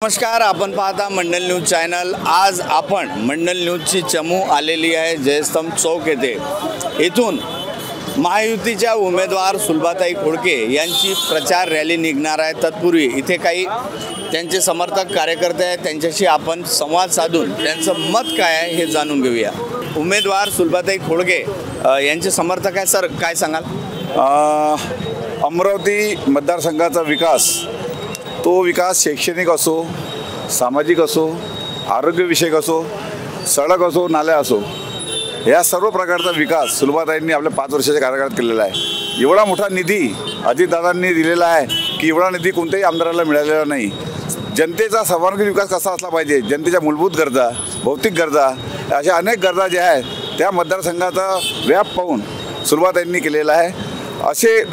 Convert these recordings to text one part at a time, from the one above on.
नमस्कार, आपण पाहता मंडल न्यूज चॅनल। आज आपण मंडल न्यूजची चमू आलेली आहे जयस्तंभ चौक येथे। इथून महायुतीच्या उमेदवार सुलभाताई खोडके यांची प्रचार रॅली निघणार आहे। तत्पूर्वी इथे काही त्यांचे समर्थक कार्यकर्ते आहेत, त्यांच्याशी आपण संवाद साधून त्यांचं मत काय आहे हे जाणून घेऊया। उमेदवार सुलभाताई खोडके यांचे समर्थक आहे। सर, काय सांगाल? अमरावती मतदारसंघाचा विकास, तो विकास शैक्षणिक असो, सामाजिक असो, आरोग्यविषयक असो, सडक असो, नाल्या असो, या सर्व प्रकारचा विकास सुलभाताईंनी आपल्या 5 वर्षाच्या कार्यकाळात केलेला आहे। एवढा मोठा निधी अजितदादांनी दिलेला आहे की एवढा निधी कोणत्याही आमदाराला मिळालेला नाही। जनतेचा सर्वांगीण विकास कसा असला पाहिजे, जनतेच्या मूलभूत गरजा, भौतिक गरजा, अशा अनेक गरजा ज्या आहेत त्या मतदारसंघाचा व्याप पाहून सुलभाताईंनी केलेला आहे। असे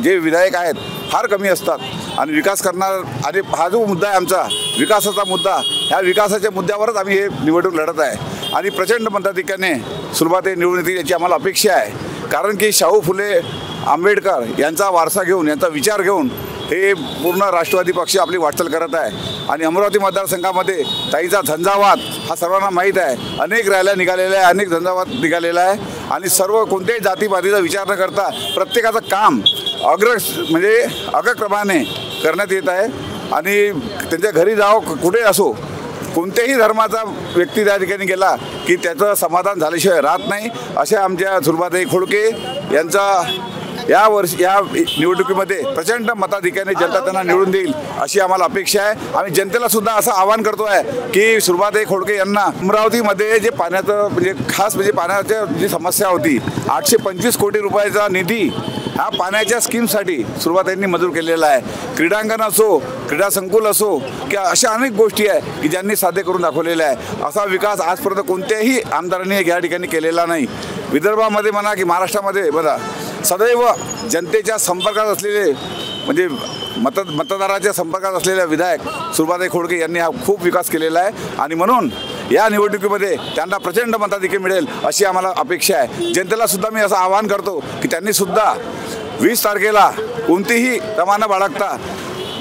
जे विधायक आहेत फार कमी असतात आणि विकास करणार, आणि हा जो मुद्दा आहे आमचा विकासाचा मुद्दा, ह्या विकासाच्या मुद्द्यावरच आम्ही हे निवडणूक लढत आहे आणि प्रचंड मताधिक्याने सुलभाताई निवडून येतील याची आम्हाला अपेक्षा आहे। कारण की शाहू फुले आंबेडकर यांचा वारसा घेऊन, यांचा विचार घेऊन हे पूर्ण राष्ट्रवादी पक्ष आपली वाटचाल करत आहे। आणि अमरावती मतदारसंघामध्ये ताईचा झंझावात हा सर्वांना माहीत आहे। अनेक रॅल्या निघालेल्या आहे, अनेक झंझावात निघालेला आहे आणि सर्व कोणत्याही जातीपातीचा विचार न करता प्रत्येकाचं काम अग्रक्रमाने करण्यात येत आहे। आणि त्यांच्या घरी जाओ, कुठे असो, कोणत्याही धर्माचा व्यक्ती त्या ठिकाणी गेला की त्याचं समाधान झाल्याशिवाय राहत नाही। अशा आमच्या सुलभाताई खोडके यांचा या निवडणुकीमध्ये प्रचंड मताधिक्याने जनता त्यांना निवडून देईल अशी आम्हाला अपेक्षा आहे। आम्ही जनतेला सुद्धा असं आवाहन करतो आहे की सुलभाताई खोडके यांना अमरावतीमध्ये जे पाण्याचं खास पाण्याची जी समस्या होती, 825 कोटी रुपयाचा निधी हा पाण्याच्या स्कीमसाठी सुलभाताईंनी मंजूर केलेला आहे। क्रीडांगण असो, क्रीडा संकुल असो, की अशा अनेक गोष्टी आहे की ज्यांनी साध्य करून दाखवलेल्या आहे। असा विकास आजपर्यंत कोणत्याही आमदारांनी या ठिकाणी केलेला नाही। विदर्भामध्ये म्हणा की महाराष्ट्रामध्ये बघा, सदैव जनतेच्या संपर्कात असलेले मतदाराच्या संपर्कात असलेल्या विधायक सुलभाताई खोडके यांनी हा खूप विकास केलेला आहे आणि म्हणून या निवडणुकीमध्ये त्यांना प्रचंड मताधिक्य मिळेल अशी आम्हाला अपेक्षा आहे। जनतेला सुद्धा मी असं आवाहन करतो की त्यांनी सुद्धा 20 तारखेला कोणतीही तमा न बाळगता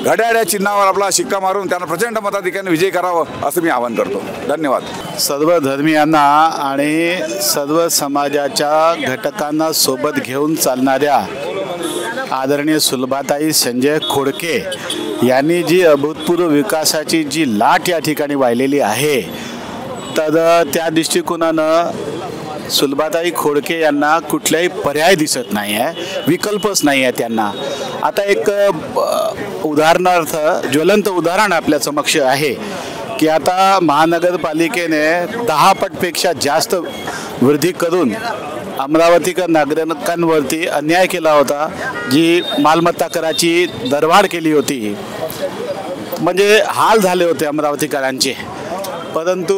घड्याळ या चिन्हावर आपला शिक्का मारून त्यांना प्रचंड मताधिक्याने विजय करावं असं मी आवाहन करतो। धन्यवाद। सर्व धर्मीयांना आणि सर्व समाजाच्या घटकांना सोबत घेऊन चालणाऱ्या आदरणीय सुलभाताई संजय खोडके यांनी जी अभूतपूर्व विकासाची जी लाट या ठिकाणी वाहिलेली आहे, तर त्या दृष्टिकोनानं सुलभाताई खोडके यांना कुठलाही पर्याय दिसत नाही आहे, विकल्पच नाही आहे त्यांना। आता एक उदाहरणार्थ ज्वलंत उदाहरण आपल्या समक्ष आहे की आता महानगरपालिकेने 10 पटपेक्षा जास्त वृद्धी करून अमरावतीकर नागरिकांवरती अन्याय केला होता। जी मालमत्ता कराची दरवाढ केली होती, म्हणजे हाल झाले होते अमरावतीकरांचे। परंतु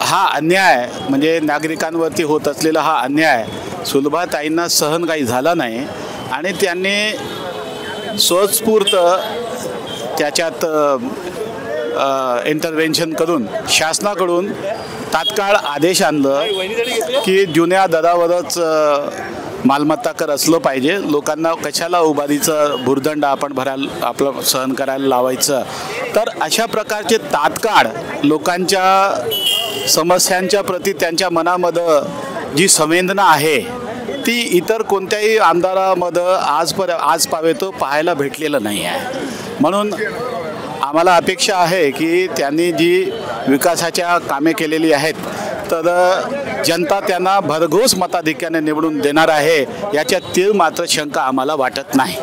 हा अन्याय म्हणजे नागरिकांवरती होत असलेला हा अन्याय सुलभाताईंना सहन काही झाला नाही आणि त्यांनी स्वस्फूर्त त्याच्यात इंटरव्हेन्शन करून शासनाकडून तात्काळ आदेश आणलं की जुन्या दरावरच मालमत्ता कर असलं पाहिजे, लोकांना कशाला उभारीचं भुर्दंड आपण आपलं सहन करायला लावायचं। तर अशा प्रकारचे तात्काळ लोकांच्या समस्यांच्या प्रती त्यांच्या मनामध्ये जी संवेदना आहे ती इतर कोणत्याही आमदारामध्ये आज पावेतो पाहायला भेटलेलं नाही आहे। म्हणून आम्हाला अपेक्षा आहे की त्यांनी जी विकासाच्या कामे केलेली आहेत तर जनता त्यांना भरघोस मताधिक्याने निवडून देणार आहे याच्यात तीळ मात्र शंका आम्हाला वाटत नाही।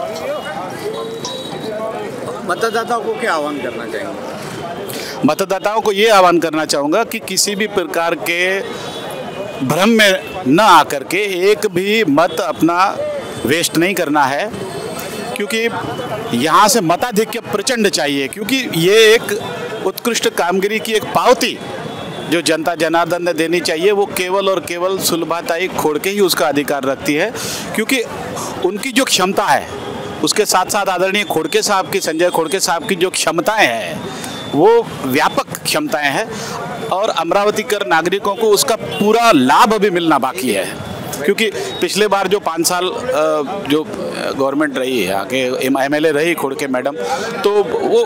मतदाताओं को क्या आह्वान करना चाहेंगे? मतदाताओं को ये आह्वान करना चाहूँगा कि किसी भी प्रकार के भ्रम में न आकर के एक भी मत अपना वेस्ट नहीं करना है, क्योंकि यहाँ से मताधिक्य प्रचंड चाहिए, क्योंकि ये एक उत्कृष्ट कामगिरी की एक पावती जो जनता जनार्दन ने देनी चाहिए वो केवल और केवल सुलभाताई खोडके ही उसका अधिकार रखती है। क्योंकि उनकी जो क्षमता है, उसके साथ साथ आदरणीय खोडके साहब की, संजय खोडके साहब की जो क्षमताएं हैं वो व्यापक क्षमताएं हैं और अमरावतीकर नागरिकों को उसका पूरा लाभ अभी मिलना बाकी है। क्योंकि पिछले बार जो 5 साल जो गवर्नमेंट रही है, आगे MLA रही खोडके मैडम, तो वो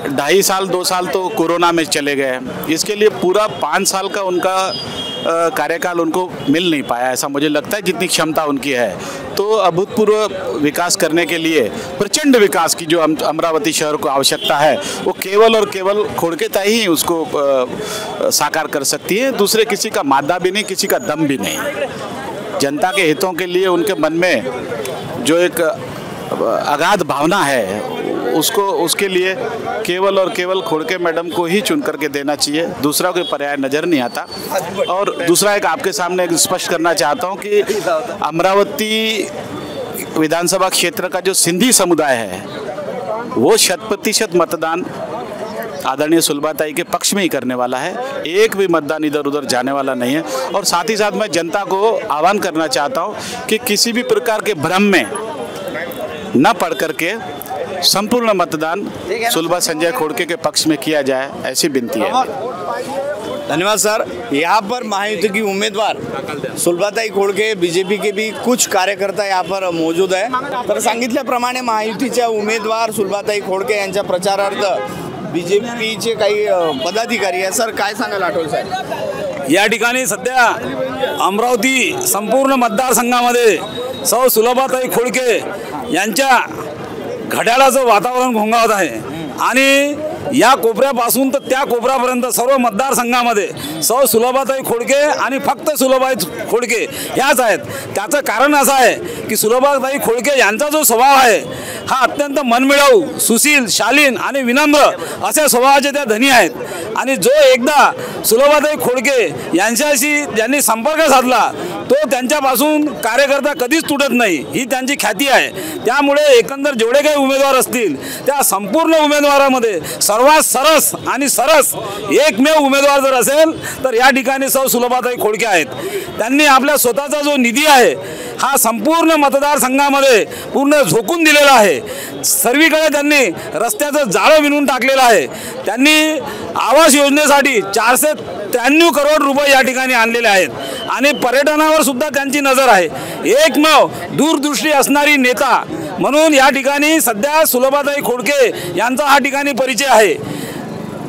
2.5 साल 2 साल तो कोरोना में चले गए, इसके लिए पूरा 5 साल का उनका कार्यकाल उनको मिल नहीं पाया, ऐसा मुझे लगता है, जितनी क्षमता उनकी है। तो अभूतपूर्व विकास करने के लिए, प्रचंड विकास की जो अमरावती शहर को आवश्यकता है, वो केवल और केवल खोड़केताई ही उसको साकार कर सकती है। दूसरे किसी का मादा भी नहीं, किसी का दम भी नहीं। जनता के हितों के लिए उनके मन में जो एक अगाध भावना है, उसके लिए केवल और केवल खोड़के मैडम को ही चुन करके देना चाहिए, दूसरा कोई पर्याय नज़र नहीं आता। और दूसरा एक आपके सामने स्पष्ट करना चाहता हूं कि अमरावती विधानसभा क्षेत्र का जो सिंधी समुदाय है वो 100% मतदान आदरणीय सुलभाताई के पक्ष में ही करने वाला है, एक भी मतदान इधर उधर जाने वाला नहीं है। और साथ ही साथ मैं जनता को आह्वान करना चाहता हूं कि किसी भी प्रकार के भ्रम में न पड़ करके संपूर्ण मतदान सुलभा संजय खोड़के के पक्ष में किया जाए, ऐसी विनती है। धन्यवाद सर। यहाँ पर महायुति की उम्मीदवार सुलभाताई खोड़के, बीजेपी के भी कुछ कार्यकर्ता यहाँ पर मौजूद है। तर सांगितल्याप्रमाणे महायुतीच्या उमेदवार सुलभाताई खोड़के यांच्या प्रचारार्थ बीजेपीचे काही पदाधिकारी आहे। सर काय सांगाल आठवले साहेब? या ठिकाणी सध्या अमरावती संपूर्ण मतदारसंघामध्ये सौ सुलभाताई खोड़के यांच्या घड्याळाचं वातावरण घोंगावत आहे आणि या कोपऱ्यापासून तर त्या कोपऱ्यापर्यंत सर्व मतदारसंघामध्ये सौ सुलभाताई खोड़के आणि फक्त सुलभाताई खोड़के याच आहेत। त्याचं कारण असं आहे की सुलभाताई खोड़के यांचा जो स्वभाव आहे हा अत्यंत मनमिळाऊ, सुशील, शालीन आणि विनम्र अशा स्वभावाचे त्या धनी आहेत आणि जो एकदा सुलभाताई खोड़के यांच्याशी ज्यांनी संपर्क साधला तो त्यांच्यापासून कार्यकर्ता कधीच तुटत नाही, ही त्यांची ख्याती आहे। त्यामुळे एकंदर जेवढे काही उमेदवार असतील त्या संपूर्ण उमेदवारामध्ये सर्वात सरस आणि सरस एकमेव उमेदवार जर असेल तर या ठिकाणी सौ सुलभाताई खोड़के आहेत। त्यांनी आपल्या स्वतःचा जो निधी आहे हा संपूर्ण मतदारसंघामध्ये पूर्ण झोकून दिलेला आहे। सर्वीकडे त्यांनी रस्त्याचं जाळं विणून टाकलेलं आहे। त्यांनी आवास योजनेसाठी 493 करोड रुपये या ठिकाणी आणलेले आहेत आणि पर्यटनावर सुद्धा त्यांची नजर आहे। एकमेव दूरदृष्टी असणारी नेता म्हणून या ठिकाणी सध्या सुलभाताई खोड़के यांचा हा ठिकाणी परिचय आहे।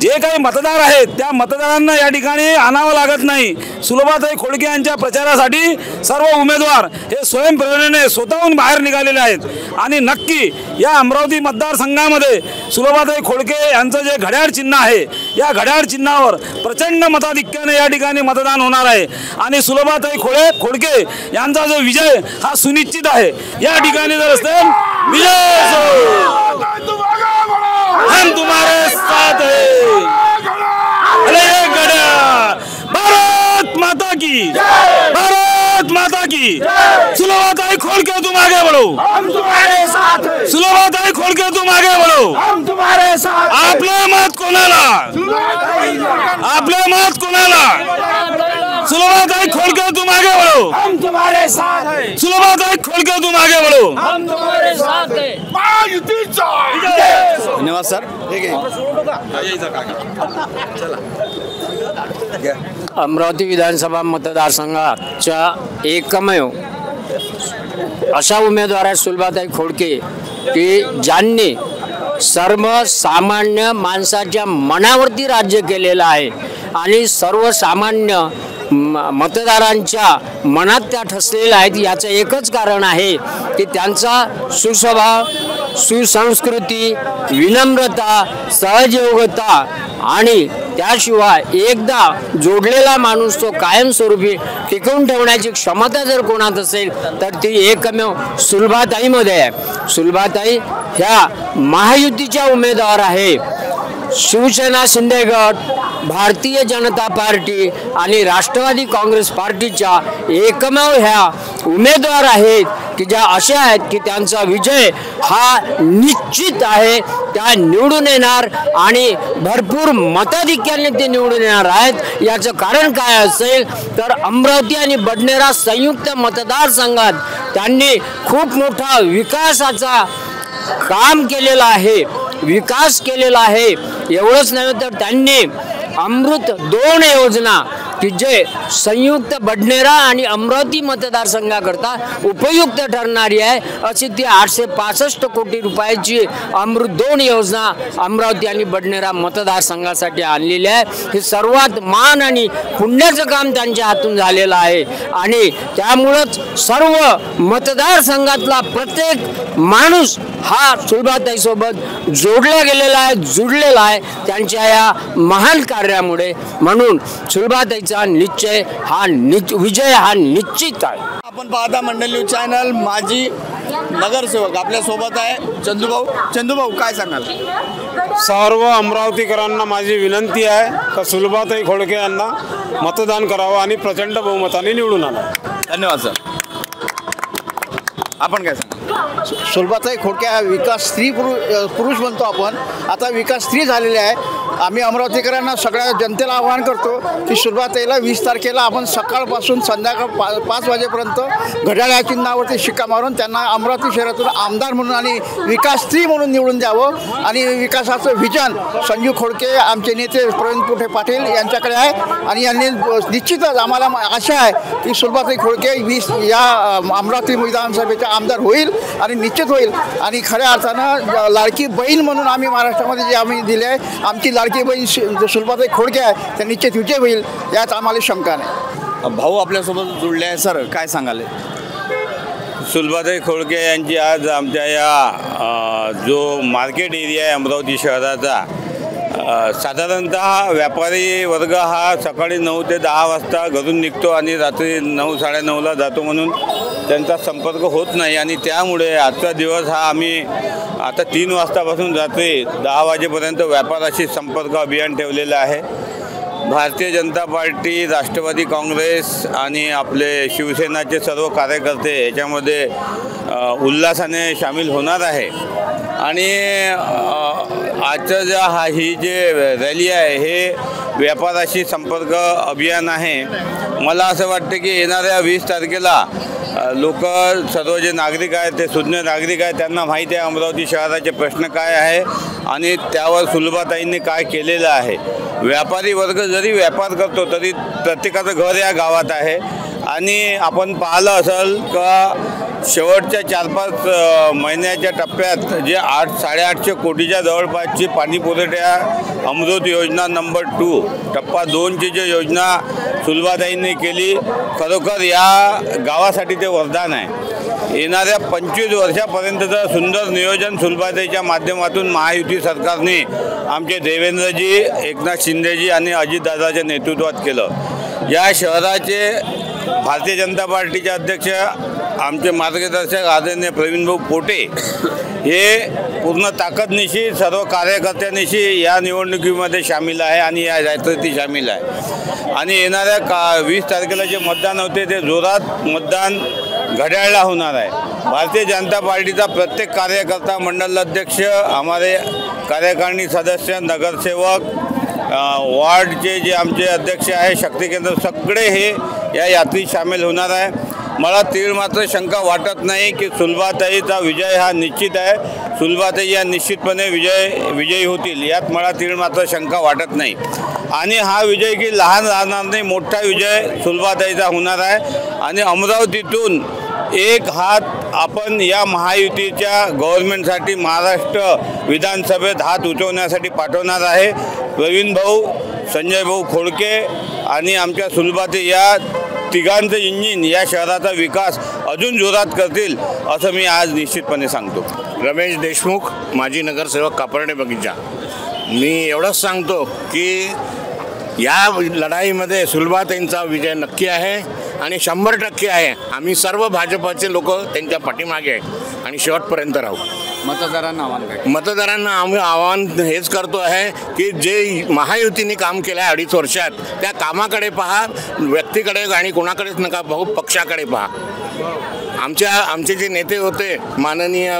जे काही मतदार आहेत त्या मतदारांना या ठिकाणी आणावं लागत नाही। सुलभाताई खोड़के यांच्या प्रचारासाठी सर्व उमेदवार हे स्वयंप्रेरणेने स्वतःहून बाहेर निघालेले आहेत आणि नक्की या अमरावती मतदारसंघामध्ये सुलभाताई खोड़के यांचं जे घड्याळ चिन्ह आहे या घड्याळ चिन्हावर प्रचंड मताधिक्याने या ठिकाणी मतदान होणार आहे आणि सुलभाताई खोड़के यांचा जो विजय हा सुनिश्चित आहे। या ठिकाणी जर असेल विजय हम तुम्हारे साथ हैं। अरे गड्या, भारत माता की, भारत माता की। सुलभाताई खोड़के तुम आगे बढ़ो, हम तुम्हारे साथ हैं। सुलभाताई खोड़के तुम आगे बढ़ो, हम तुम्हारे साथ। आपले मत कोणाला, आपले मत कोणाला? सुलभाताई खोड़के तुम आगे बढ़ो, हम तुम्हारे साथ हैं। सुलभाताई खोड़के तुम आगे बढ़ो, हम तुम्हारे साथ हैं। धन्यवाद सर। अमरावती विधानसभा मतदारसंघाच्या एकमेव अशा उमेदवार आहेत सुलभाताई खोड़के की ज्यांनी सर्वसामान्य माणसाच्या मनावरती राज्य केलेलं आहे आणि सर्वसामान्य मतदारांच्या मनात त्या ठसलेल्या आहेत। याचं एकच कारण आहे की त्यांचा सुस्वभाव, सुसंस्कृती, विनम्रता, सहजयोगता आणि त्याशिवाय एकदा जोडलेला माणूस तो कायमस्वरूपी टिकवून ठेवण्याची क्षमता जर कोणात असेल तर ती एकमेव सुलभाताईमध्ये आहे। सुलभाताई ह्या महायुतीच्या उमेदवार आहे। शिवसेना शिंदे गट, भारतीय जनता पार्टी आणि राष्ट्रवादी काँग्रेस पार्टीच्या एकमेव ह्या उमेदवार आहेत की ज्या अशा आहेत की त्यांचा विजय हा निश्चित आहे। त्या निवडून येणार आणि भरपूर मताधिक्याने ते निवडून येणार आहेत। याचं कारण काय असेल तर अमरावती आणि बडनेरा संयुक्त मतदारसंघात त्यांनी खूप मोठा विकासाचा काम केलेला आहे, विकास केलेला आहे। एवढंच नव्हे तर त्यांनी अमृत 2 योजना की जे संयुक्त बडनेरा आणि अमरावती मतदारसंघाकरता उपयुक्त ठरणारी आहे अशी ती 865 कोटी रुपयाची अमृत 2 योजना अमरावती आणि बडनेरा मतदारसंघासाठी आणलेली आहे। हे सर्वात मान आणि पुण्याचं काम त्यांच्या हातून झालेलं आहे आणि त्यामुळंच सर्व मतदारसंघातला प्रत्येक माणूस हा सुलभाताई सोबत जोडला गेलेला आहे, जुडलेला आहे त्यांच्या या महान कार्यामुळे। म्हणून सुलभाताईचा विजय हा निश्चित आहे। आपण पाहता मंडल न्यूज चॅनल। माजी नगरसेवक आपल्या सोबत आहे चंदूभाऊ काय सांगाल? सर्व अमरावतीकरांना माझी विनंती आहे की सुलभाताई खोडके यांना मतदान करावं आणि प्रचंड बहुमताने निवडून आणावं। धन्यवाद सर। आपण काय सांगा? सुलभाताई खोडके हा विकास स्त्री पुरुष म्हणतो आपण, आता विकास स्त्री झालेले आहे। आम्ही अमरावतीकरांना सगळ्या जनतेला आवाहन करतो की सुलभाताईला 20 तारखेला आपण सकाळपासून संध्याकाळ 5 वाजेपर्यंत घड्याळ या चिन्हावरती शिक्का मारून त्यांना अमरावती शहरातून आमदार म्हणून आणि विकास स्त्री म्हणून निवडून द्यावं। आणि विकासाचं विजन संजू खोडके आमचे नेते प्रवीण पुठे पाटील यांच्याकडे आहे आणि यांनी निश्चितच आम्हाला आशा आहे की सुलभाताई खोडके 20 या अमरावती विधानसभेचा आमदार होईल आणि निश्चित होईल। आणि खऱ्या अर्थानं लाडकी बहीण म्हणून आम्ही महाराष्ट्रामध्ये जे आम्ही दिले आहे, आमची लाडकी बहीण सुलभाताई खोडके आहे, त्या निश्चित विजय होईल यात आम्हाला शंका नाही। भाऊ आपल्यासोबत जुळले आहे सर, काय सांगाल? सुलभाताई खोडके यांची आज आमच्या या जो मार्केट एरिया आहे अमरावती शहराचा, साधारणतः व्यापारी वर्ग हा सकाळी 9 ते 10 वाजता घरून निघतो आणि रात्री 9 साडेनऊला जातो, म्हणून त्यांचा संपर्क होत नाही। आणि त्यामुळे आजचा दिवस हा आम्ही आता 3 वाजतापासून रात्री 10 वाजेपर्यंत व्यापाराशी संपर्क अभियान ठेवलेलं आहे। भारतीय जनता पार्टी, राष्ट्रवादी काँग्रेस आणि आपले शिवसेनाचे सर्व कार्यकर्ते याच्यामध्ये उल्हासाने सामील होणार आहे। आणि आजचं ही जे रॅली आहे हे व्यापाराशी संपर्क अभियान आहे। मला असं वाटतं की येणाऱ्या 20 तारखेला लोक सर्व जे नागरिक आहेत ते सुज्ञ नागरिक आहेत, त्यांना माहिती आहे अमरावती शहराचे प्रश्न काय आहे आणि त्यावर सुलभाताईंनी काय केलेलं आहे। व्यापारी वर्ग जरी व्यापार करतो तरी प्रत्येकाचं घर या गावात आहे। आणि आपण पाहिलं असेल का शेवटच्या 4-5 महिन्याच्या टप्प्यात जे 800-850 कोटीच्या जवळपासची पाणी पुरवठ्या अमृत योजना नंबर 2 टप्पा 2ची जी योजना सुलभाताईंनी केली, खरोखर या गावासाठी ते वरदान आहे। येणाऱ्या 25 वर्षापर्यंतचं सुंदर नियोजन सुलभाताईच्या माध्यमातून महायुती सरकारने आमचे देवेंद्रजी, एकनाथ शिंदेजी आणि अजितदादाच्या नेतृत्वात केलं। या शहराचे भारतीय जनता पार्टीचे अध्यक्ष आमचे मार्गदर्शक आदरणीय प्रवीणभाऊ पोटे हे पूर्ण ताकदनिशी सर्व कार्यकर्त्यांनिशी या निवडणुकीमध्ये सामील आहे आणि या यात्रेत सामील आहे। आणि येणाऱ्या 20 तारखेला जे मतदान होते ते जोरात मतदान घड्याळला होणार आहे। भारतीय जनता पार्टीचा प्रत्येक कार्यकर्ता, मंडल अध्यक्ष, हमारे कार्यकारिणी सदस्य, नगरसेवक, वार्डचे जे आमचे अध्यक्ष आहे, शक्ती केंद्र, सगळे हे या यात्रेत सामील होणार आहे। मला तीळ मात्र शंका वाटत नाही की सुलभाताईचा विजय हा निश्चित आहे। सुलभाताई या निश्चितपणे विजयी होतील, यात मला तीळ मात्र शंका वाटत नाही। आणि हा विजय की लहान राहणार नाही, मोठा विजय सुलभाताईचा होणार आहे। आणि अमरावतीतून एक हात आपण या महायुतीच्या गव्हर्नमेंटसाठी महाराष्ट्र विधानसभेत हात उठवण्यासाठी पाठवणार आहे। प्रवीण भाऊ, संजय भाऊ खोडके आणि आमच्या सुलभाताई या तिघांचं इंजिन या शहराचा विकास अजून जोरात करतील असं मी आज निश्चितपणे सांगतो। रमेश देशमुख, माजी नगरसेवक, कापर्डे बगीचा। मी एवढंच सांगतो की या लढाईमध्ये सुलभाताईंचा विजय नक्की आहे आणि 100% आहे। आम्ही सर्व भाजपचे लोक त्यांच्या पाठीमागे आहे आणि शेवटपर्यंत राहू। मतदारांना आम्ही आव्हान हेच करतो आहे की जे महायुतीने काम केलं आहे 2.5 वर्षात, त्या कामाकडे पहा, व्यक्तीकडे आणि कोणाकडेच नका पाहू, पक्षाकडे पहा। आमचे जे नेते होते माननीय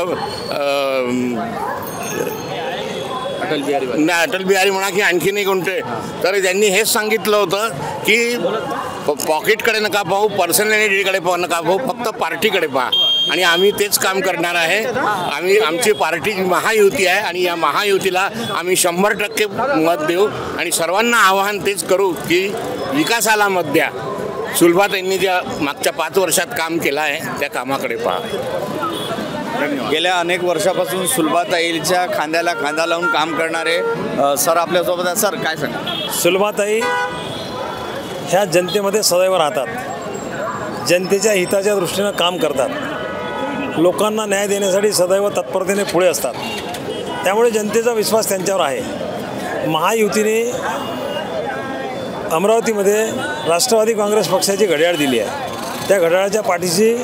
अटल बिहारी म्हणा की आणखीनही कोणते, तर त्यांनी हेच सांगितलं होतं की पॉकेटकडे नका पाहू, पर्सनॅलिटीकडे नका पाहू, फक्त पार्टीकडे पहा। आणि आम्ही तेच काम करणार आहे। आमची पार्टी महायुती आहे आणि या महायुतीला आम्ही 100% मत देऊ आणि सर्वांना आवाहन तेच करू की विकासाला मत द्या. सुलभाताईंनी ज्या मागच्या 5 वर्षात काम केलं आहे त्या कामाकडे पहा. गेल्या अनेक वर्षापासून सुलभाताईच्या खांद्याला खांदा लावून काम करणारे सर आपल्यासोबत आहे. सर काय सांगा? सुलभाताई ह्या जनतेमध्ये सदैव राहतात, जनतेच्या हिताच्या दृष्टीनं काम करतात, लोकांना न्याय देण्यासाठी सदैव तत्परतेने पुढे असतात. त्यामुळे जनतेचा विश्वास त्यांच्यावर आहे. महायुतीने अमरावतीमध्ये राष्ट्रवादी काँग्रेस पक्षाची घड्याळ दिली आहे. त्या घड्याळाच्या पाठीशी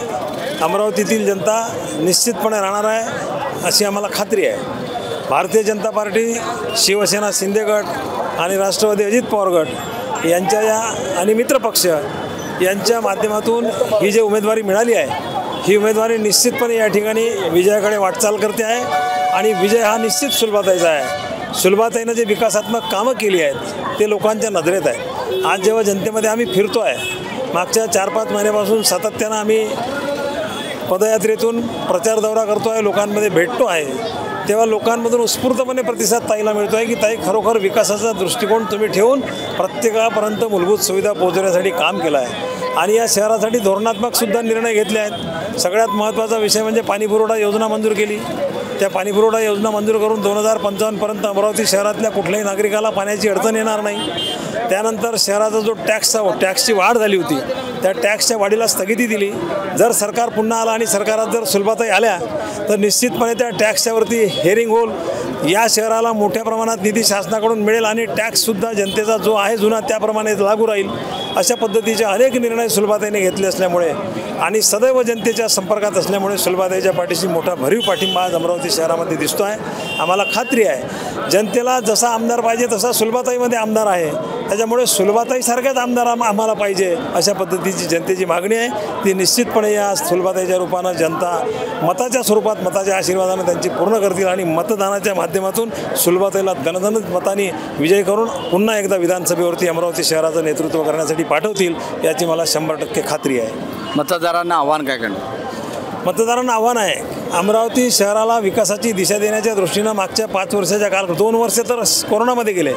अमरावतीतील जनता निश्चितपणे राहणार आहे अशी आम्हाला खात्री आहे. भारतीय जनता पार्टी, शिवसेना शिंदे गट आणि राष्ट्रवादी अजित पवार गट यांच्या आणि मित्रपक्ष यांच्या माध्यमातून ही जी उमेदवारी मिळाली आहे, ही उमेदवारी निश्चितपणे या ठिकाणी विजयाकडे वाटचाल करते आहे आणि विजय हा निश्चित सुलभाताईचा आहे. सुलभाताईनं जे विकासात्मक कामं केली आहेत ते लोकांच्या नजरेत आहे. आज जेव्हा जनतेमध्ये आम्ही फिरतो आहे, मागच्या 4-5 महिन्यापासून सातत्यानं आम्ही पदयात्रेतून प्रचार दौरा करतो आहे, लोकांमध्ये भेटतो आहे, तेव्हा लोकांमधून उत्स्फूर्तपणे प्रतिसाद ताईला मिळतो आहे की ताई खरोखर विकासाचा दृष्टिकोन तुम्ही ठेवून प्रत्येकापर्यंत मूलभूत सुविधा पोहोचवण्यासाठी काम केलं आहे आणि या शहरासाठी धोरणात्मकसुद्धा निर्णय घेतले आहेत. सगळ्यात महत्त्वाचा विषय म्हणजे पाणीपुरवठा योजना मंजूर केली. त्या पाणीपुरवठा योजना मंजूर करून 2055पर्यंत अमरावती शहरातल्या कुठल्याही नागरिकाला पाण्याची अडचण येणार नाही. त्यानंतर शहराचा जो टॅक्सची वाढ झाली होती, त्या टॅक्सच्या वाढीला स्थगिती दिली. जर सरकार पुन्हा आलं आणि सरकारात जर सुलभाताई आल्या तर निश्चितपणे त्या टॅक्सच्यावरती हेअरिंग होईल. या शहराला मोठ्या प्रमाणात निधी शासनाकडून मिळेल आणि टॅक्ससुद्धा जनतेचा जो आहे जुना त्याप्रमाणे लागू राहील. अशा पद्धतीचे अनेक निर्णय सुलभाताईने घेतले असल्यामुळे आणि सदैव जनतेच्या संपर्कात असल्यामुळे सुलभाताईच्या पाठीशी मोठा भरीव पाठिंबा आज अमरावती शहरामध्ये दिसतो आहे. आम्हाला खात्री आहे जनतेला जसा आमदार पाहिजे तसा सुलभाताईमध्ये आमदार आहे. त्याच्यामुळे सुलभाताईसारख्याच आमदार आम्हाला पाहिजे अशा पद्धतीची जनतेची मागणी आहे. ती निश्चितपणे या सुलभाताईच्या रूपानं जनता मताच्या स्वरूपात मताच्या आशीर्वादानं त्यांची पूर्ण करतील आणि मतदानाच्या माध्यमातून सुलभाताईला दणदणीत मतांनी विजय करून पुन्हा एकदा विधानसभेवरती अमरावती शहराचं नेतृत्व करण्यासाठी पाठवतील याची मला 100% खात्री आहे. मतदारांना आव्हान काय करणार? मतदारांना आव्हान आहे, अमरावती शहराला विकासाची दिशा देण्याच्या दृष्टीनं मागच्या 5 वर्षाच्या काळ 2 वर्ष तर कोरोनामध्ये गेले,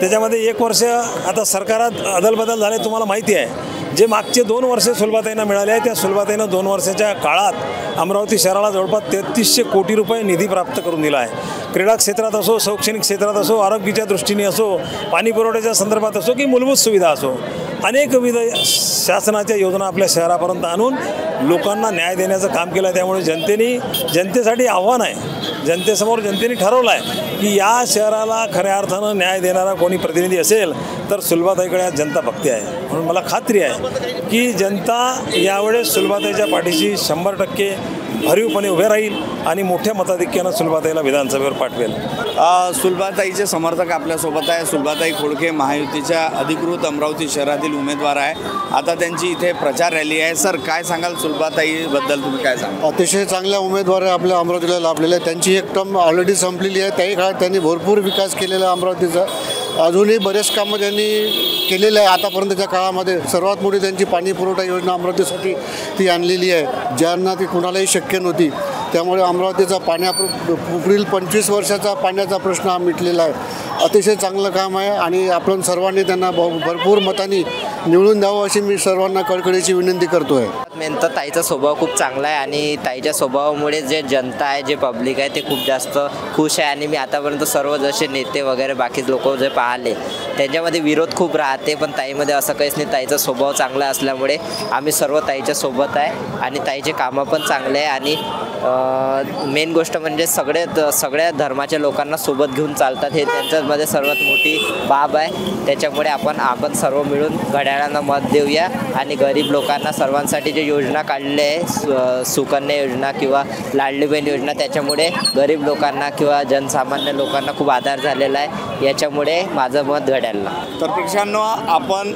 त्याच्यामध्ये 1 वर्ष आता सरकारात अदलबदल झाले तुम्हाला माहिती आहे. जे मागचे 2 वर्ष सुलभाताईंना मिळाले आहे त्या सुलभाताईनं 2 वर्षाच्या काळात अमरावती शहराला जवळपास 3300 कोटी रुपये निधी प्राप्त करून दिला आहे. क्रीडा क्षेत्रात असो, शैक्षणिक क्षेत्रात असो, आरोग्याच्या दृष्टीने असो, पाणी पुरवठ्याच्या संदर्भात असो की मूलभूत सुविधा असो, अनेकविध शासनाच्या योजना आपल्या शहरापर्यंत आणून लोकांना न्याय देण्याचं काम केलं आहे. त्यामुळे जनतेसाठी आव्हान आहे, जनतेसमोर जनतेने ठरवलं आहे की या शहराला खऱ्या अर्थानं न्याय देणारा कोणी प्रतिनिधी असेल तर सुलभाताईकडे आज जनता बघते आहे. म्हणून मला खात्री आहे की जनता यावेळेस सुलभाताईच्या पाठीशी 100% भरीवपणे उभे राहील आणि मोठ्या मताधिक्यानं सुलभाताईला विधानसभेवर पाठवेल. सुलभाताईचे समर्थक आपल्यासोबत आहे. सुलभाताई खोडके महायुतीच्या अधिकृत अमरावती शहरातील उमेदवार आहे. आता त्यांची इथे प्रचार रॅली आहे. सर काय सांगाल सुलभाताईबद्दल, तुम्ही काय सांगाल? अतिशय चांगल्या उमेदवार आपल्या अमरावतीला लाभलेले आहे. त्यांची एक टर्म ऑलरेडी संपलेली आहे. त्याही काळात त्यांनी भरपूर विकास केलेला अमरावतीचा. अजूनही बरेच कामं त्यांनी केलेलं आहे. आतापर्यंतच्या काळामध्ये सर्वात मोठी त्यांची पाणी पुरवठा योजना अमरावतीसाठी ती आणलेली आहे, ज्यांना ती कुणालाही शक्य नव्हती. त्यामुळे अमरावतीचा पुढील 25 वर्षाचा पाण्याचा प्रश्न हा मिटलेला आहे. अतिशय चांगलं काम आहे आणि आपण सर्वांनी त्यांना भरपूर मतांनी निवडून द्यावं अशी मी सर्वांना कळकळीची विनंती करतो आहे. मेन तर ताईचा स्वभाव खूप चांगला आहे आणि ताईच्या स्वभावामुळे जे जनता आहे, जे पब्लिक आहे ते खूप जास्त खुश आहे. आणि मी आतापर्यंत सर्व जसे नेते वगैरे बाकी लोक जे पाहिले त्यांच्यामध्ये विरोध खूप राहते, पण ताईमध्ये असं काहीच नाही. ताईचा स्वभाव चांगला असल्यामुळे आम्ही सर्व ताईच्या सोबत आहे आणि ताईचे कामं पण चांगले आहे. आणि मेन गोष्ट म्हणजे सगळ्या धर्माच्या लोकांना सोबत घेऊन चालतात, हे त्यांच्यामध्ये सर्वात मोठी बाब आहे. त्याच्यामुळे आपण सर्व मिळून घड्याळांना मत देऊया आणि गरीब लोकांना सर्वांसाठी जे योजना काढले आहे, सुकन्या योजना किंवा लाडली बहीण योजना, त्याच्यामुळे गरीब लोकांना किंवा जनसामान्य लोकांना खूप आधार झालेला आहे. याच्यामुळे माझं मत घड्याळला. तर प्रेक्षकांनो, आपण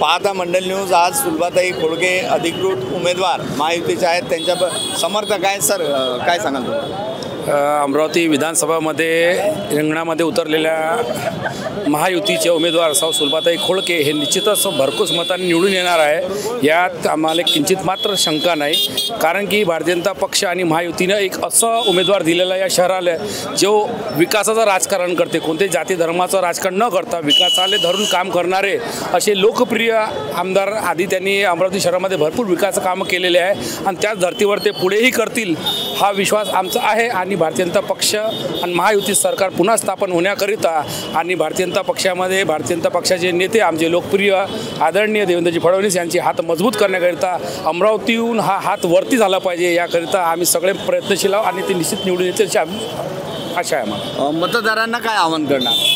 पाहता मंडल न्यूज. आज सुलभाताई खोडके अधिकृत उमेदवार महायुतीचे आहेत, त्यांच्या समर्थक आहेत. सर काय सांगाल तुम्ही? अमरावती विधानसभामध्ये रिंगणामध्ये उतरलेल्या महायुतीचे उमेदवार सौ सुलभाताई खोडके हे निश्चितच भरघोस मतांनी निवडून येणार आहे, यात आम्हाला किंचित मात्र शंका नाही. कारण की भारतीय जनता पक्ष आणि महायुतीनं एक असं उमेदवार दिलेला या शहराला जो विकासाचं राजकारण करते, कोणत्याही जाती धर्माचं राजकारण न करता विकासाला धरून काम करणारे असे लोकप्रिय आमदार आधी त्यांनी अमरावती शहरामध्ये भरपूर विकास कामं केलेले आहे आणि त्याच धर्तीवर ते पुढेही करतील हा विश्वास आमचा आहे. आणि भारतीय जनता पक्ष आणि महायुती सरकार पुन्हा स्थापन होण्याकरिता आणि भारतीय जनता पक्षामध्ये भारतीय जनता पक्षाचे नेते आमचे लोकप्रिय आदरणीय देवेंद्रजी फडणवीस यांचे हात मजबूत करण्याकरिता अमरावतीहून हा हात वरती झाला पाहिजे याकरिता आम्ही सगळे प्रयत्नशील आहोत आणि ते निश्चित निवडून येतील अशी आशा आहे आम्हाला. मतदारांना काय आवाहन करणार?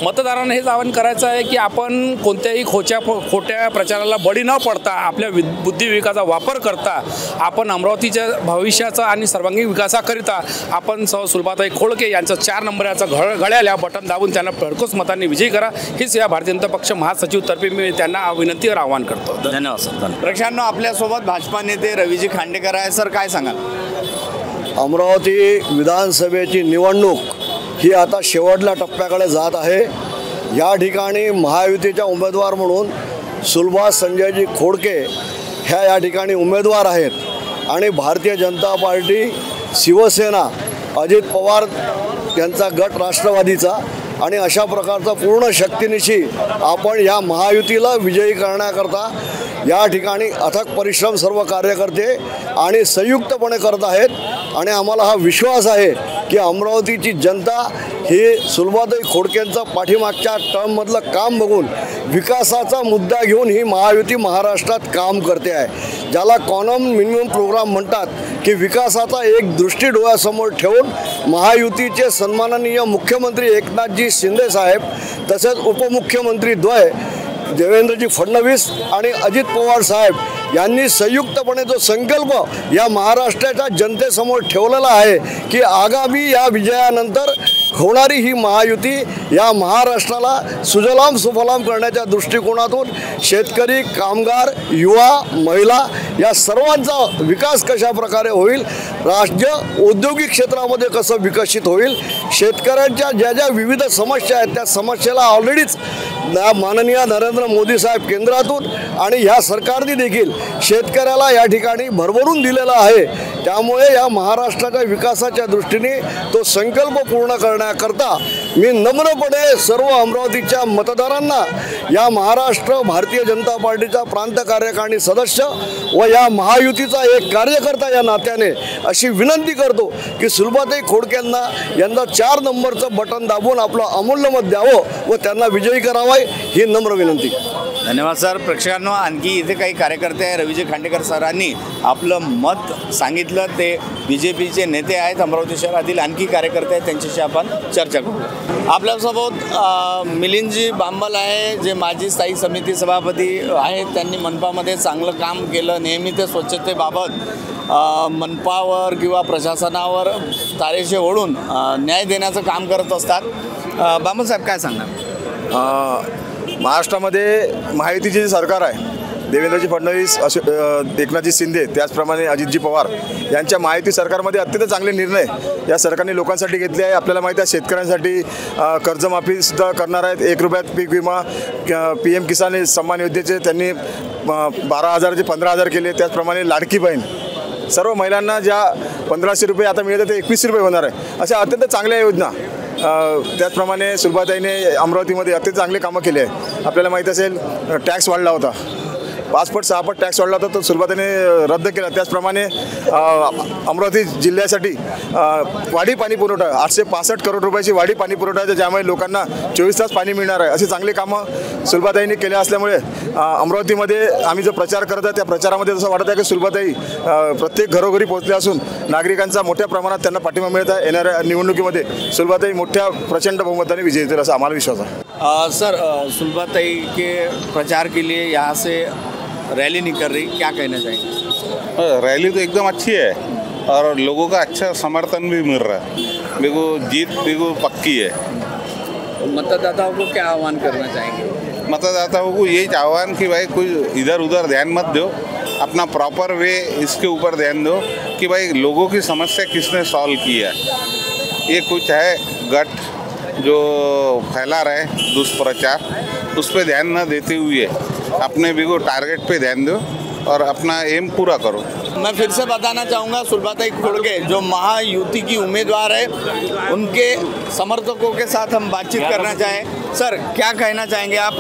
मतदारांना हेच आवाहन करायचं आहे की आपण कोणत्याही खोट्या प्रचाराला बळी न पडता आपल्या बुद्धिविवेकाचा वापर करता आपण अमरावतीच्या भविष्याचा आणि सर्वांगीण विकासाकरिता आपण सौ सुलभाताई खोडके यांचं 4 नंबराचा घड्याळ या बटन दाबून त्यांना भरघोस मतांनी विजयी करा, हीच या भारतीय जनता पक्ष महासचिवतर्फे मी त्यांना विनंतीवर आवाहन करतो. धन्यवाद सर. प्रेक्षकांनो, आपल्यासोबत भाजपा नेते रवीजी खांडेकर आहे. सर, काय सांगाल? अमरावती विधानसभेची निवडणूक ही आता शेवटल्या टप्प्याकडे जात आहे. या ठिकाणी महायुतीच्या उमेदवार म्हणून सुलभा संजयजी खोडके ह्या या ठिकाणी उमेदवार आहेत आणि भारतीय जनता पार्टी, शिवसेना, अजित पवार यांचा गट राष्ट्रवादीचा आणि अशा प्रकारचा पूर्ण शक्तीनिशी आपण या महायुतीला विजयी करण्याकरता या ठिकाणी अथक परिश्रम सर्व कार्यकर्ते आणि संयुक्तपणे करत आहेत आणि आम्हाला हा विश्वास आहे की अमरावतीची जनता ही सुलभाताई खोडकेंचा पाठीमागच्या टर्ममधलं काम बघून विकासाचा मुद्दा घेऊन ही महायुती महाराष्ट्रात काम करते आहे. ज्याला कॉमन मिनिमम प्रोग्राम म्हणतात की विकासाचा एक दृष्टी डोळ्यासमोर ठेवून महायुतीचे सन्माननीय मुख्यमंत्री एकनाथजी शिंदे साहेब तसेच उपमुख्यमंत्री द्वय देवेंद्रजी फडणवीस आणि अजित पवार साहेब यांनी संयुक्तपणे जो संकल्प या महाराष्ट्राच्या जनतेसमोर ठेवलेला आहे की आगामी या विजयानंतर होणारी ही महायुती या महाराष्ट्राला सुजलाम सुफलाम करण्याच्या दृष्टिकोनातून शेतकरी, कामगार, युवा, महिला या सर्वांचा विकास कशा प्रकारे होईल, राज्य औद्योगिक क्षेत्रामध्ये कसं विकसित होईल, शेतकऱ्यांच्या ज्या ज्या विविध समस्या आहेत त्या समस्येला ऑलरेडीच माननीय नरेंद्र मोदी साहेब केंद्रातून आणि ह्या सरकारने देखील शेतकऱ्याला या ठिकाणी भरभरून दिलेला आहे. त्यामुळे या महाराष्ट्राच्या विकासाच्या दृष्टीने तो संकल्प पूर्ण करण्याकरता मी नम्रपणे सर्व अमरावतीच्या मतदारांना, या महाराष्ट्र भारतीय जनता पार्टीचा प्रांत कार्यकारिणी सदस्य व या महायुतीचा एक कार्यकर्ता या नात्याने अशी विनंती करतो की सुलभाताई खोडकेंना यंदा 4 नंबरचं बटन दाबून आपलं अमूल्य मत द्यावं व त्यांना विजयी करावं ही नम्र विनंती. धन्यवाद सर. प्रेक्षकांनो, आणखी इथे काही कार्यकर्ते आहे. रवीजी खांडेकर सरांनी आपलं मत सांगितलं. ते BJPचे नेते आहेत अमरावती शहरातील. आणखी कार्यकर्ते आहेत, त्यांच्याशी आपण चर्चा करू. आपल्यासोबत मिलिंदजी बांबल आहे, जे माजी स्थायी समिती सभापती आहेत. त्यांनी मनपामध्ये चांगलं काम केलं. नेहमी ते स्वच्छतेबाबत मनपावर किंवा प्रशासनावर तारेशे ओढून न्याय देण्याचं काम करत असतात. बांबल साहेब, काय सांगणार? महाराष्ट्रामध्ये महायुतीचे जे सरकार आहे, देवेंद्रजी फडणवीस, एकनाथजी शिंदे, त्याचप्रमाणे अजितजी पवार यांच्या महायुती सरकारमध्ये अत्यंत चांगले निर्णय या सरकारने लोकांसाठी घेतले आहे. आपल्याला माहिती आहे शेतकऱ्यांसाठी कर्जमाफीसुद्धा करणार आहेत. 1 रुपयात पीक विमा, PM किसान सन्मान योजनेचे त्यांनी 12,000 ते 15,000 केले. त्याचप्रमाणे लाडकी बहीण सर्व महिलांना ज्या 1,500 रुपये आता मिळतात ते 2100 रुपये होणार आहे. अशा अत्यंत चांगल्या योजना. त्याचप्रमाणे सुलभाताईने अमरावतीमध्ये अत्यंत चांगले कामं केले आहे. आपल्याला माहीत असेल टॅक्स वाढला होता, 5 पट 6 पट टॅक्स वाढला होता, तो सुलभाताईने रद्द केला. त्याचप्रमाणे अमरावती जिल्ह्यासाठी वाढी पाणी पुरवठा 865 करोड रुपयाची वाढी पाणी पुरवठा, ज्यामुळे लोकांना 24 तास पाणी मिळणार आहे. असे चांगले कामं सुलभाताईंनी केले असल्यामुळे अमरावतीमध्ये आम्ही जो प्रचार करत आहे त्या प्रचारामध्ये जसं वाटत आहे की सुलभाताई प्रत्येक घरोघरी पोहोचल्या असून नागरिकांचा मोठ्या प्रमाणात त्यांना पाठिंबा मिळत आहे. येणाऱ्या निवडणुकीमध्ये सुलभाताई मोठ्या प्रचंड बहुमताने विजयी होतील असा आम्हाला विश्वास आहे. सर, सुलभाताई के प्रचार के लिए यहाँ से रैली निकल रही, क्या कहना चाहिए? रैली तो एकदम अच्छी है और लोगों का अच्छा समर्थन भी मिल रहा है. जीत पक्की है. मतदाताओं को क्या आह्वान करना चाहेंगे? मतदाताओं को यही आह्वान कि भाई कोई इधर उधर ध्यान मत दो, अपना प्रॉपर वे इसके ऊपर ध्यान दो कि भाई लोगों की समस्या किसने सॉल्व की है। ये कुछ है गट जो फैला रहे दुष्प्रचार, उस पर ध्यान न देते हुए अपने भी को टारगेट पे ध्यान दो और अपना एम पूरा करो। मैं फिर से बताना चाहूँगा, सुलभाताई खोड़के जो महायुति की उम्मीदवार है, उनके समर्थकों के साथ हम बातचीत करना चाहें। सर, क्या कहना चाहेंगे आप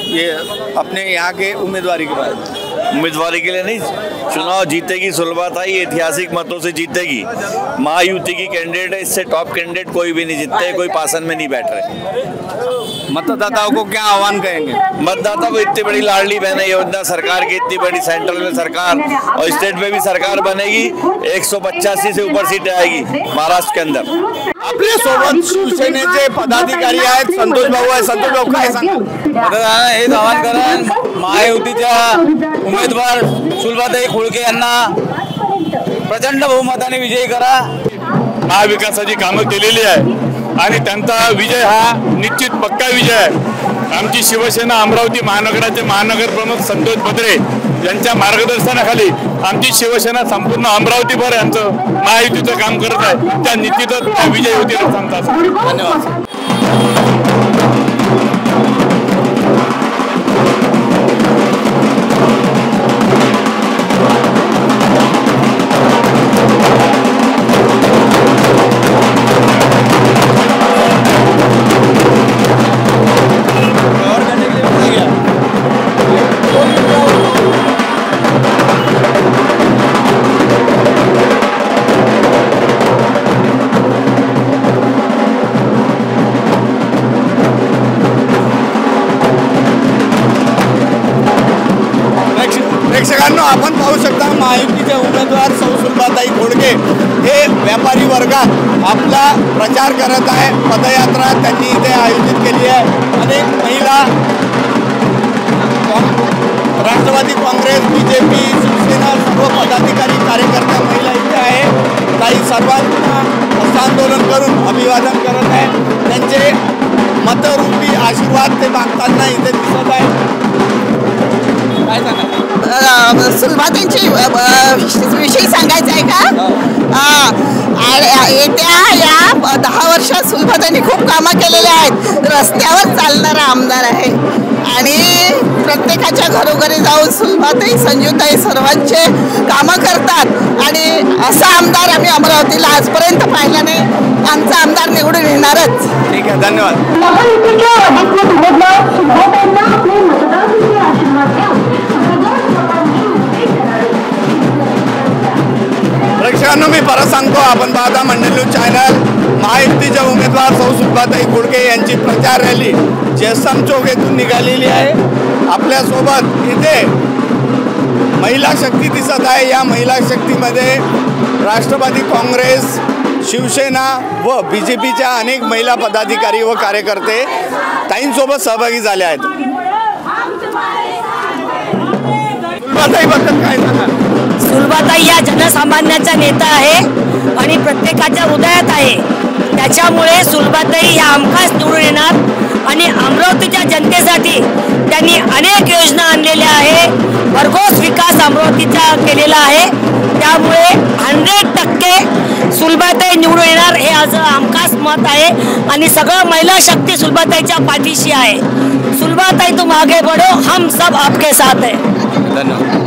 ये अपने यहाँ के उम्मीदवारी के बारे में? उम्मीदवारी के लिए नहीं, चुनाव जीतेगी सुलभाताई, ऐतिहासिक मतों से जीतेगी। महायुति की कैंडिडेट है, इससे टॉप कैंडिडेट कोई भी नहीं जीतते, कोई पासन में नहीं बैठ रहे। मतदाताओं को क्या आह्वान कहेंगे? मतदाता को इतनी बड़ी लाडली बहन योजना सरकार की, इतनी बड़ी सेंट्रल में सरकार और स्टेट में भी सरकार बनेगी, 185 से ऊपर सीटें आएगी महाराष्ट्र के अंदर। आपल्या सोबत शिवसेनेचे पदाधिकारी आहेत, संतोष भाऊ आहे। संतोष भाऊ, काय सांगा? मतदारांना हेच आवाहन करा, महायुतीच्या उमेदवार सुलभाताई खोळके यांना प्रचंड बहुमताने विजयी करा। महाविकासाची कामं केलेली आहे आणि त्यांचा विजय हा निश्चित पक्का विजय आहे। आमची शिवसेना अमरावती महानगराचे महानगर प्रमुख संतोष भद्रे यांच्या मार्गदर्शनाखाली आमची शिवसेना संपूर्ण अमरावतीभर यांचं महायुतीचं काम करत आहे। त्या निश्चितच त्या विजय होतील असं सांगतात। धन्यवाद। प्रेक्षकांनो, आपण पाहू शकता महायुतीचे उमेदवार सौ सुलभाताई खोड़के हे व्यापारी वर्गात आपला प्रचार करत आहे। पदयात्रा त्यांनी इथे आयोजित केली आहे। अनेक महिला, राष्ट्रवादी काँग्रेस, बीजेपी, शिवसेना सर्व पदाधिकारी कार्यकर्ता महिला इथे आहे। काही सर्वांना हस्तांदोलन करून अभिवादन करत आहे। त्यांचे मतरूपी आशीर्वाद ते मागताना इथे दिसत आहे। काय सांगा? सुलभाताईंची विषयी सांगायचं आहे का? येत्या या 10 वर्षात सुलभाताईंनी खूप कामं केलेले आहेत। रस्त्यावर चालणारा आमदार आहे आणि प्रत्येकाच्या घरोघरी जाऊन सुलभाताई, संजूताई सर्वांचे कामं करतात आणि असा आमदार आम्ही अमरावतीला आजपर्यंत पाहिला नाही। आमचा आमदार निवडून येणारच। ठीक आहे, धन्यवाद। प्रेक्षकांनो, मी परत सांगतो, आपण पाहता मंडल न्यूज चॅनल। महायुतीच्या उमेदवार सौ सुलभाताई खोड़के यांची प्रचार रॅली जयस्तंभ चौक येथून निघालेली आहे। आपल्यासोबत इथे महिला शक्ती दिसत आहे। या महिला शक्तीमध्ये राष्ट्रवादी काँग्रेस, शिवसेना व बीजेपीच्या अनेक महिला पदाधिकारी व कार्यकर्ते ताईंसोबत सहभागी झाले आहेत। सुलभाताईबद्दल काय सांगा? सुलभाताई या जनसामान्यांचा नेता आहे आणि प्रत्येकाच्या हृदयात आहे। त्याच्यामुळे सुलभाताई ह्या हमखास निवडून येणार आणि अमरावतीच्या जनतेसाठी त्यांनी अनेक योजना आणलेल्या आहे। भरघोस विकास अमरावतीचा केलेला आहे। त्यामुळे 100% सुलभाताई निवडून येणार हे आज हमखास मत आहे आणि सगळं महिला शक्ती सुलभाताईच्या पाठीशी आहे। सुलभाताई तुम आगे बढ़ो, हम सब आपके साथ है। धन्यवाद।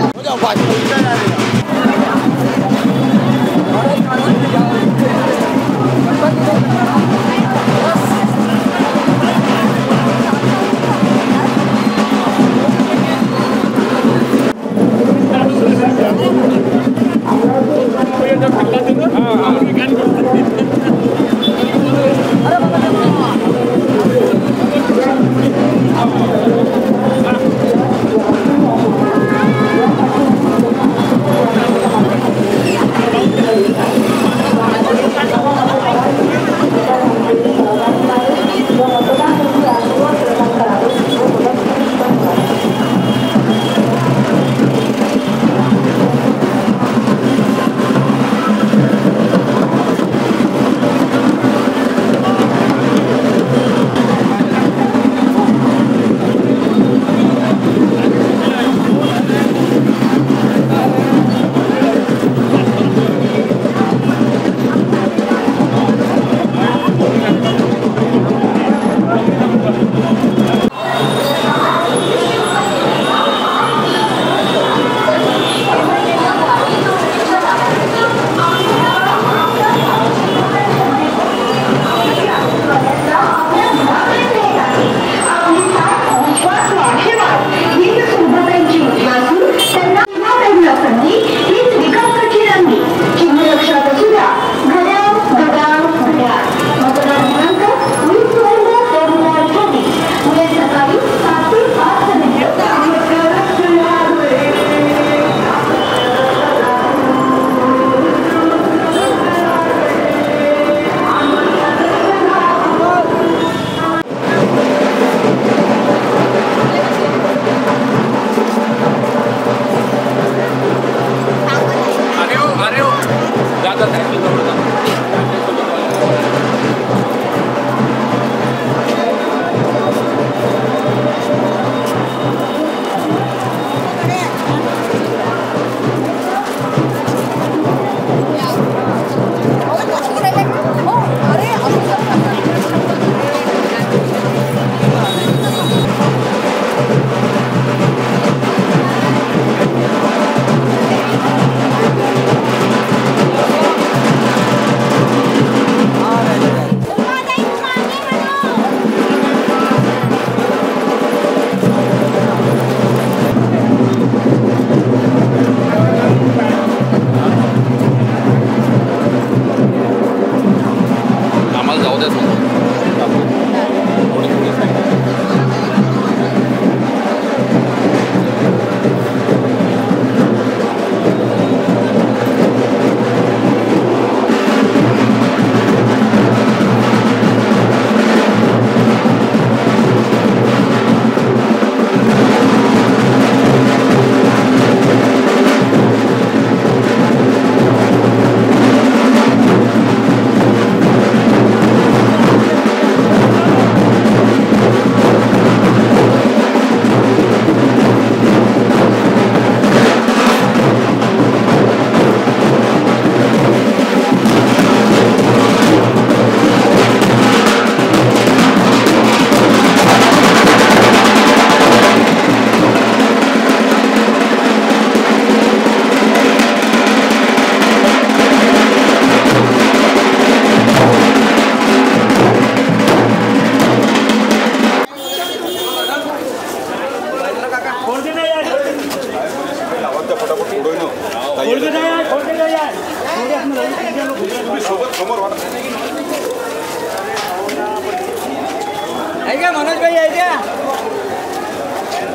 मनोज भाई है क्या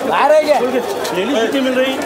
बाहर है क्या लेनी छुट्टी मिल रही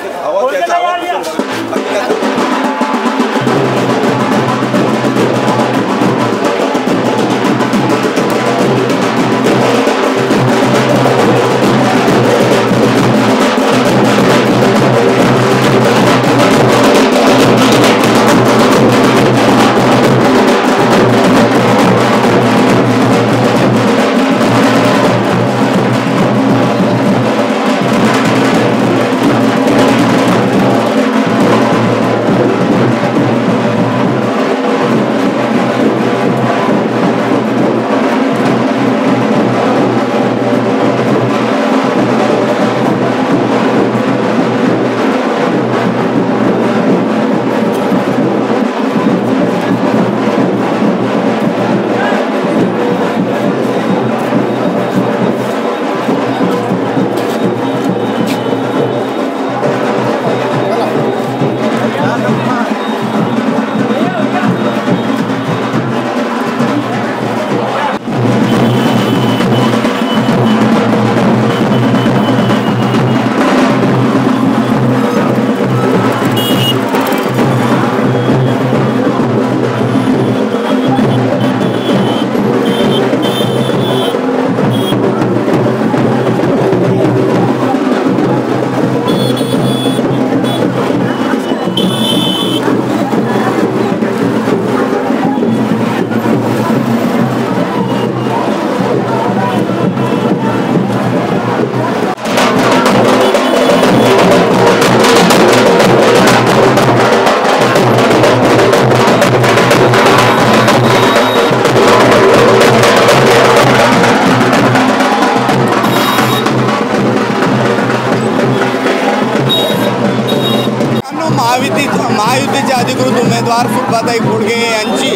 महायुतीचे अधिकृत उमेदवार सुलभाताई खोडके यांची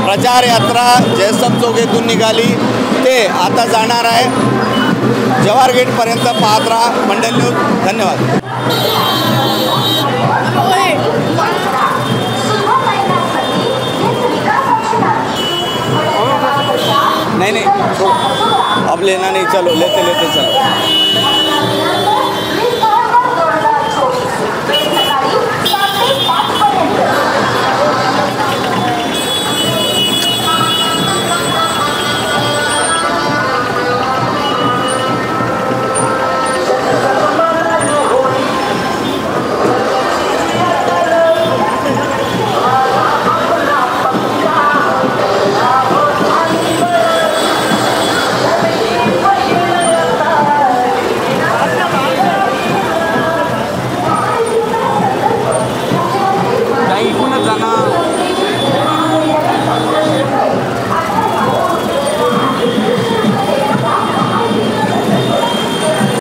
प्रचार यात्रा जयस्तंभ चौकातून निघाली ते आता जाणार आहे जवाहर गेटपर्यंत. पाहत राहा मंडल न्यूज. धन्यवाद. नहीं अब लेना नहीं, चलो लेते चलो.